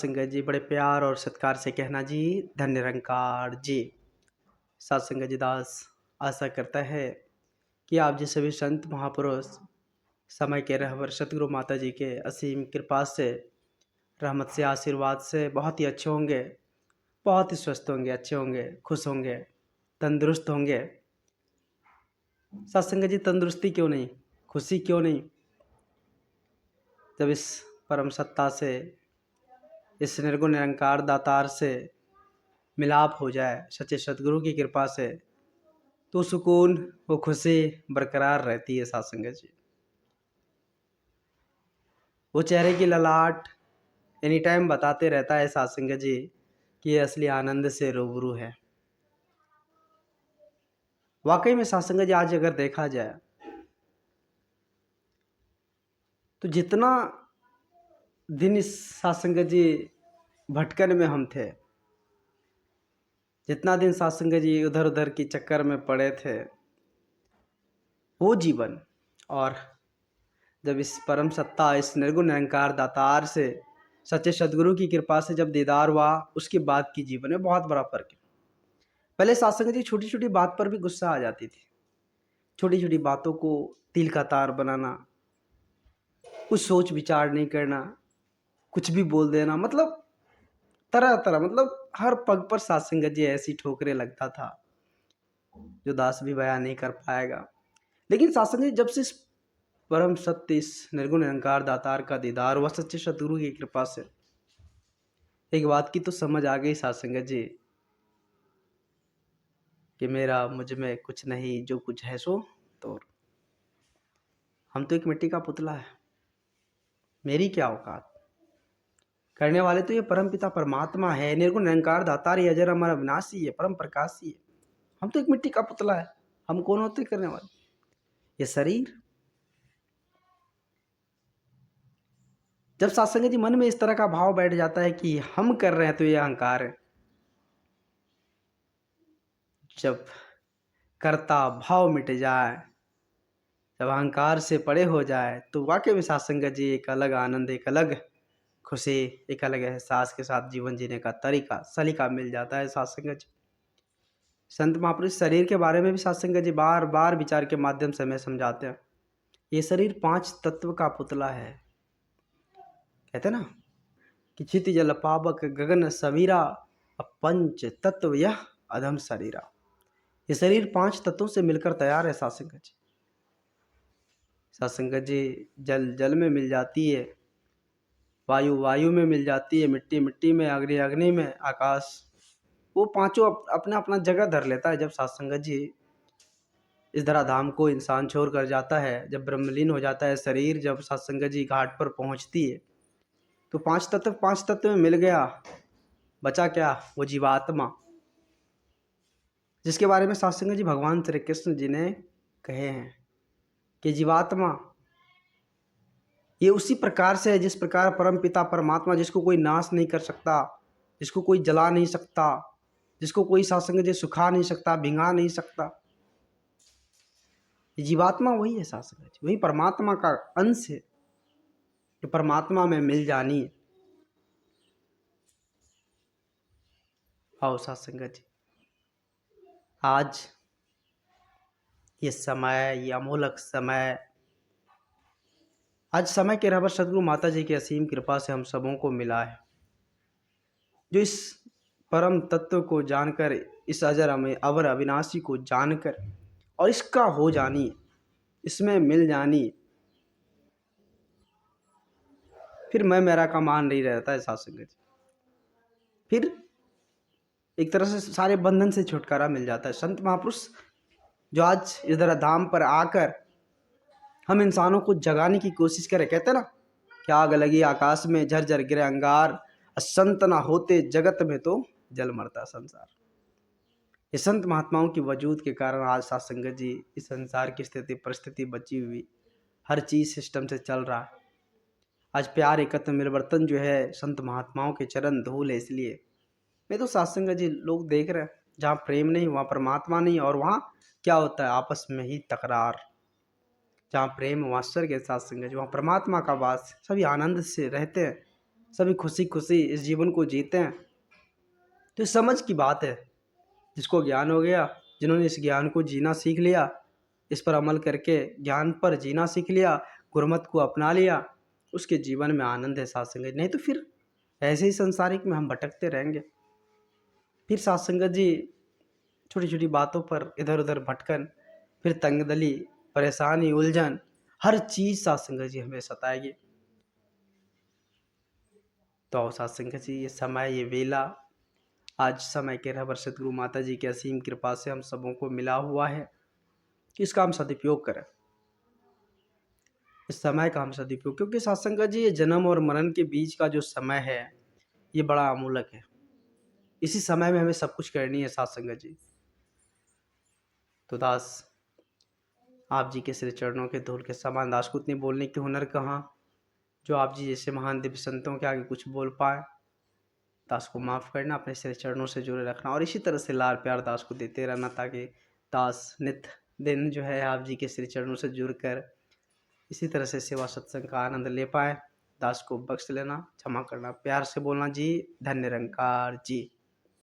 संगत जी बड़े प्यार और सत्कार से कहना जी धन्य निरंकार जी। सत्संग जी दास आशा करता है कि आप जैसे भी संत महापुरुष समय के रहबर सतगुरु माता जी के असीम कृपा से रहमत से आशीर्वाद से बहुत ही अच्छे होंगे, बहुत ही स्वस्थ होंगे, अच्छे होंगे, खुश होंगे, तंदुरुस्त होंगे। सत्संग जी तंदुरुस्ती क्यों नहीं, खुशी क्यों नहीं, जब इस परम सत्ता से, इस निर्गुण निरंकार दातार से मिलाप हो जाए सच्चे सतगुरु की कृपा से, तो सुकून वो खुशी बरकरार रहती है। सत्संग जी वो चेहरे की ललाट एनी टाइम बताते रहता है सत्संग जी कि ये असली आनंद से रूबरू है। वाकई में सत्संग जी आज अगर देखा जाए तो जितना दिन इस सत्संग जी भटकन में हम थे, जितना दिन सत्संग जी उधर उधर की चक्कर में पड़े थे, वो जीवन और जब इस परम सत्ता, इस निर्गुण निरंकार दातार से सच्चे सदगुरु की कृपा से जब दीदार हुआ, उसके बाद की जीवन में बहुत बड़ा फर्क है। पहले सत्संग जी छोटी छोटी बात पर भी गुस्सा आ जाती थी, छोटी छोटी बातों को तिल का तार बनाना, कुछ सोच विचार नहीं करना, कुछ भी बोल देना, मतलब तरह तरह, मतलब हर पग पर सत्संग जी ऐसी ठोकरे लगता था जो दास भी बयान नहीं कर पाएगा। लेकिन सत्संग जी जब से इस परम सत्य, इस निर्गुण निरंकार दातार का दीदार हुआ सच्चे सतगुरु की कृपा से, एक बात की तो समझ आ गई सत्संग जी कि मेरा मुझ में कुछ नहीं, जो कुछ है सो तो हम तो एक मिट्टी का पुतला है, मेरी क्या औकात, करने वाले तो ये परम पिता परमात्मा है, निर्गुण निरंकार दातार, ये अजर अमर अविनाशी है, परम प्रकाशी है। हम तो एक मिट्टी का पुतला है, हम कौन होते करने वाले। ये शरीर, जब सत्संग जी मन में इस तरह का भाव बैठ जाता है कि हम कर रहे हैं तो ये अहंकार है, जब कर्ता भाव मिट जाए, जब अहंकार से परे हो जाए, तो वाकई में सत्संग जी एक अलग आनंद, एक अलग खुशी, एक अलग एहसास के साथ जीवन जीने का तरीका, सलीका मिल जाता है। सत्संग जी संत महापुरुष शरीर के बारे में भी सत्संग जी बार बार विचार के माध्यम से हमें समझाते हैं। ये शरीर 5 तत्व का पुतला है। कहते ना कि चित जल पावक गगन समीरा, पंच तत्व यह अधम शरीरा। ये शरीर 5 तत्वों से मिलकर तैयार है। सत्संग जी, सत्संग जी जल जल में मिल जाती है, वायु वायु में मिल जाती है, मिट्टी मिट्टी में, अग्नि अग्नि में, आकाश, वो पांचों अपना अपना जगह धर लेता है। जब सत्संग जी इस धराधाम को इंसान छोड़ कर जाता है, जब ब्रह्मलीन हो जाता है शरीर, जब सत्संग जी घाट पर पहुंचती है, तो 5 तत्व में मिल गया, बचा क्या, वो जीवात्मा, जिसके बारे में सत्संग जी भगवान श्री कृष्ण जी ने कहे हैं कि जीवात्मा ये उसी प्रकार से है जिस प्रकार परम पिता परमात्मा, जिसको कोई नाश नहीं कर सकता, जिसको कोई जला नहीं सकता, जिसको कोई सत्संग जी सुखा नहीं सकता, भिंगा नहीं सकता, ये जीवात्मा वही है। सत्संग जी वही परमात्मा का अंश है, जो परमात्मा में मिल जानी है। आओ सत्संग जी, आज ये समय, ये अमोलक समय, आज समय के रहबर सदगुरु माता जी की असीम कृपा से हम सबों को मिला है, जो इस परम तत्व को जानकर, इस अजर अवर अविनाशी को जानकर और इसका हो जानी, इसमें मिल जानी, फिर मैं मेरा का मान नहीं रहता है। सत्संग जी फिर एक तरह से सारे बंधन से छुटकारा मिल जाता है। संत महापुरुष जो आज इधर धाम पर आकर हम इंसानों को जगाने की कोशिश करें, कहते हैं ना कि आग लगी आकाश में, झरझर गिरे अंगार, संत ना होते जगत में तो जल मरता संसार। ये संत महात्माओं की वजूद के कारण आज सत्संग जी इस संसार की स्थिति परिस्थिति बची हुई, हर चीज सिस्टम से चल रहा है। आज प्यार एकत्र मिलवर्तन जो है संत महात्माओं के चरण धूल है। इसलिए मैं तो सत्संग जी लोग देख रहे हैं, जहाँ प्रेम नहीं वहाँ परमात्मा नहीं, और वहाँ क्या होता है, आपस में ही तकरार। जहाँ प्रेम वहाँ स्वर्ग के सत्संग जी, वहाँ परमात्मा का वास, सभी आनंद से रहते हैं। सभी खुशी खुशी इस जीवन को जीते हैं। तो समझ की बात है, जिसको ज्ञान हो गया, जिन्होंने इस ज्ञान को जीना सीख लिया, इस पर अमल करके ज्ञान पर जीना सीख लिया, गुरमत को अपना लिया, उसके जीवन में आनंद है साथ संगत। नहीं तो फिर ऐसे ही संसारिक में हम भटकते रहेंगे। फिर साथ संगत जी छोटी छोटी बातों पर इधर उधर भटकन, फिर तंगदली, परेशानी, उलझन, हर चीज साथ संगत जी हमें सताएगी। तो आओ साथ संगत जी, ये समय, ये वेला आज समय के रहबर सतगुरु माता जी की असीम कृपा से हम सबों को मिला हुआ है कि इसका हम सदुपयोग करें, इस समय का हम सदुपयोग। क्योंकि साथ संगत जी ये जन्म और मरण के बीच का जो समय है ये बड़ा अमूलक है। इसी समय में हमें सब कुछ करनी है साथ संगत जी। तो दास आप जी के श्री चरणों के धूल के समान, दास को उतनी बोलने की हुनर कहाँ जो आप जी जैसे महान दिव्य संतों के आगे कुछ बोल पाए। दास को माफ़ करना, अपने श्री चरणों से जुड़े रखना और इसी तरह से लाड़ प्यार दास को देते रहना, ताकि दास नित दिन जो है आप जी के श्री चरणों से जुड़कर इसी तरह से सेवा सत्संग का आनंद ले पाए। दास को बख्श लेना, क्षमा करना, प्यार से बोलना जी। धन्य निरंकार जी।